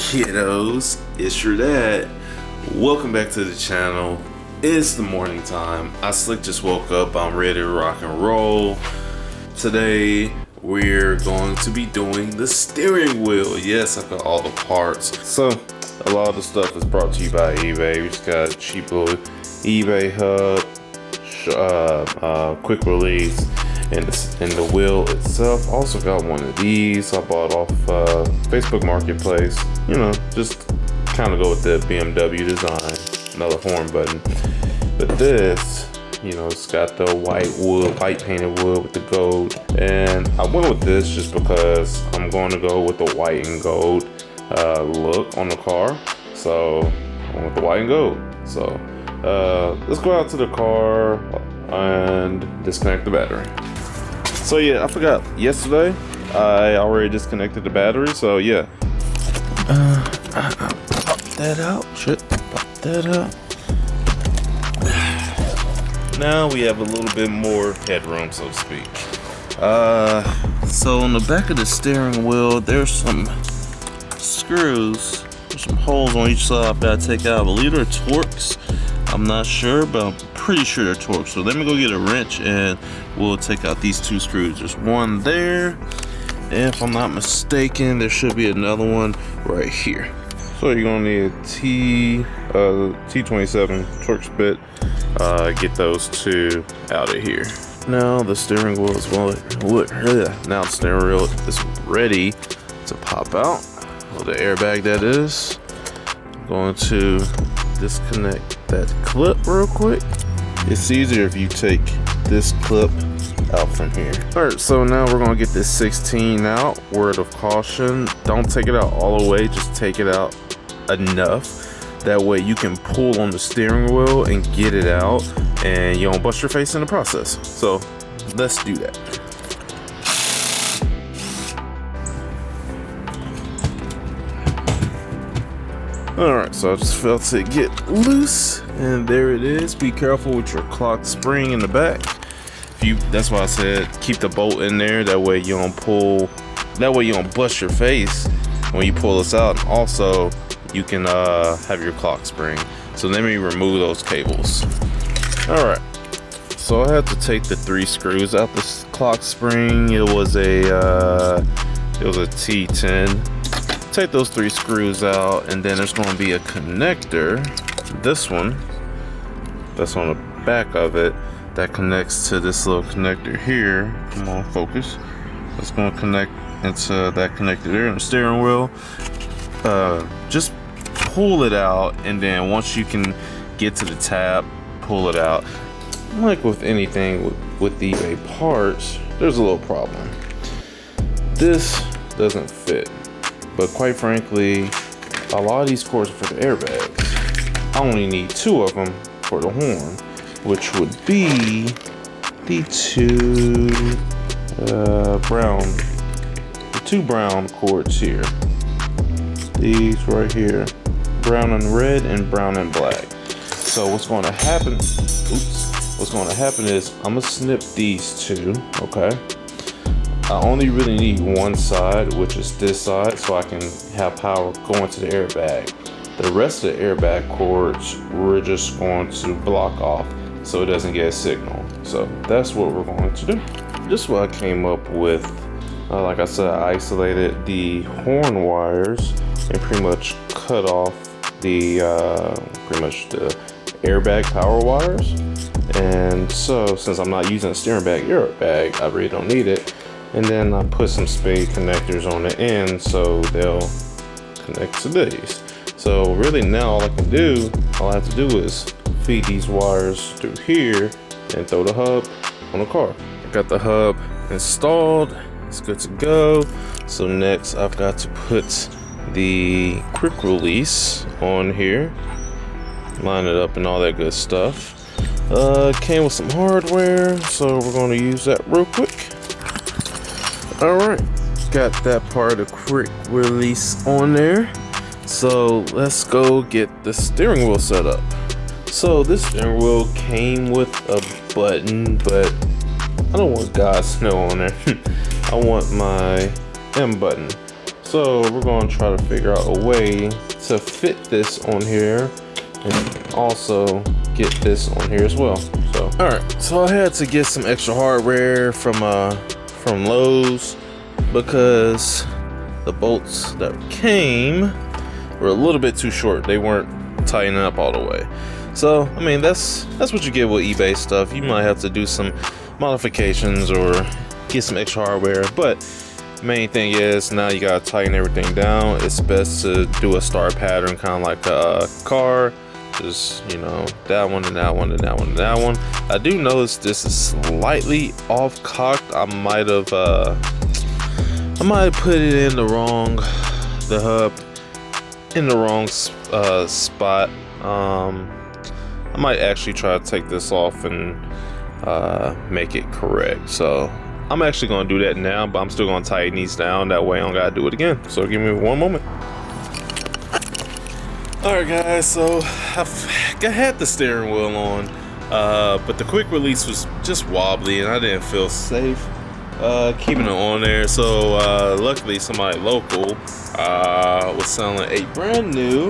kiddos? It's your dad. Welcome back to the channel. It's the morning time. I slick just woke up. I'm ready to rock and roll. Today we're going to be doing the steering wheel. Yes, I got all the parts. So a lot of the stuff is brought to you by eBay. We just got cheap little eBay hub, quick release, and the wheel itself. Also got one of these I bought off Facebook Marketplace. You know, just kind of go with the BMW design. Another horn button. But this, you know, it's got the white painted wood with the gold. And I went with this just because I'm going to go with the white and gold look on the car. So I went with the white and gold. So let's go out to the car and disconnect the battery. So yeah, I forgot yesterday I already disconnected the battery. So yeah, pop that out. Pop that out. Now we have a little bit more headroom, so to speak. So on the back of the steering wheel, there's some screws. There's some holes on each side I've got to take out. I believe they're Torx. I'm not sure, but I'm pretty sure they're Torx. So let me go get a wrench and we'll take out these two screws. There's one there. And if I'm not mistaken, there should be another one right here. So you're gonna need a T27 Torx bit. Get those two out of here. Now the steering wheel is now the steering wheel is ready to pop out. Well, the airbag that is. I'm going to disconnect that clip real quick. It's easier if you take this clip out from here. Alright, so now we're gonna get this 16 out. Word of caution, don't take it out all the way, just take it out enough. That way you can pull on the steering wheel and get it out and you don't bust your face in the process. So let's do that. Alright, so I just felt it get loose and there it is. Be careful with your clock spring in the back. That's why I said keep the bolt in there, that way you don't bust your face when you pull this out. And also you can have your clock spring. So let me remove those cables. Alright, so I had to take the 3 screws out the clock spring. It was a T10. Take those 3 screws out, and then there's going to be a connector, this one that's on the back of it, that connects to this little connector here. Come on, focus. That's going to connect into that connector there in the steering wheel. Just pull it out, and then once you can get to the tab, pull it out. Like with anything with the eBay parts, there's a little problem. This doesn't fit, but quite frankly, a lot of these cords are for the airbags. I only need 2 of them for the horn, which would be the two brown cords here. These right here, brown and red and brown and black. So what's going to happen? What's going to happen is I'm gonna snip these 2. Okay. I only really need one side, which is this side, so I can have power going to the airbag. The rest of the airbag cords, we're just going to block off so it doesn't get a signal. So that's what we're going to do. This is what I came up with. Like I said, I isolated the horn wires and pretty much cut off the the airbag power wires. And so since I'm not using a steering bag airbag, I really don't need it. And then I put some spade connectors on the end so they'll connect to these. So really now all I have to do is feed these wires through here and throw the hub on the car. I got the hub installed, it's good to go. So next I've got to put the quick release on here, line it up and all that good stuff. Came with some hardware, so we're going to use that real quick. Alright, got that part of quick release on there. So let's go get the steering wheel set up. So this steering wheel came with a button, but I don't want God's snow on there. I want my M button. So we're going to try to figure out a way to fit this on here and also get this on here as well. So all right, so I had to get some extra hardware from Lowe's because the bolts that came were a little bit too short. They weren't tightening up all the way. So I mean, that's what you get with eBay stuff. You might have to do some modifications or get some extra hardware, but main thing is now you gotta tighten everything down. It's best to do a star pattern, kind of like a car. Just, you know, that one and that one and that one and that one. I do notice this is slightly off cocked. I might have put it in the hub in the wrong spot. I might actually try to take this off and make it correct. So I'm actually going to do that now, but I'm still going to tighten these down. That way I don't got to do it again. So give me one moment. Alright guys, so I had the steering wheel on, but the quick release was just wobbly and I didn't feel safe keeping it on there. So luckily somebody local was selling a brand new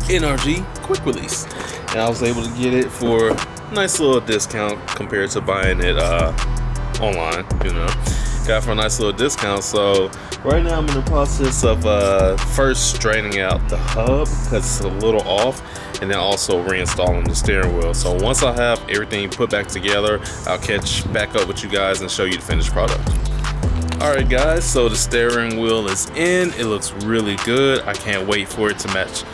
NRG quick release, and I was able to get it for a nice little discount compared to buying it online. You know, got it for a nice little discount. So right now I'm in the process of first straightening out the hub because it's a little off, and then also reinstalling the steering wheel. So once I have everything put back together, I'll catch back up with you guys and show you the finished product. Alright guys, so the steering wheel is in. It looks really good. I can't wait for it to match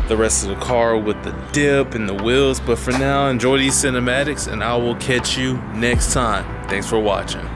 the rest of the car with the dip and the wheels. But for now, enjoy these cinematics and I will catch you next time. Thanks for watching.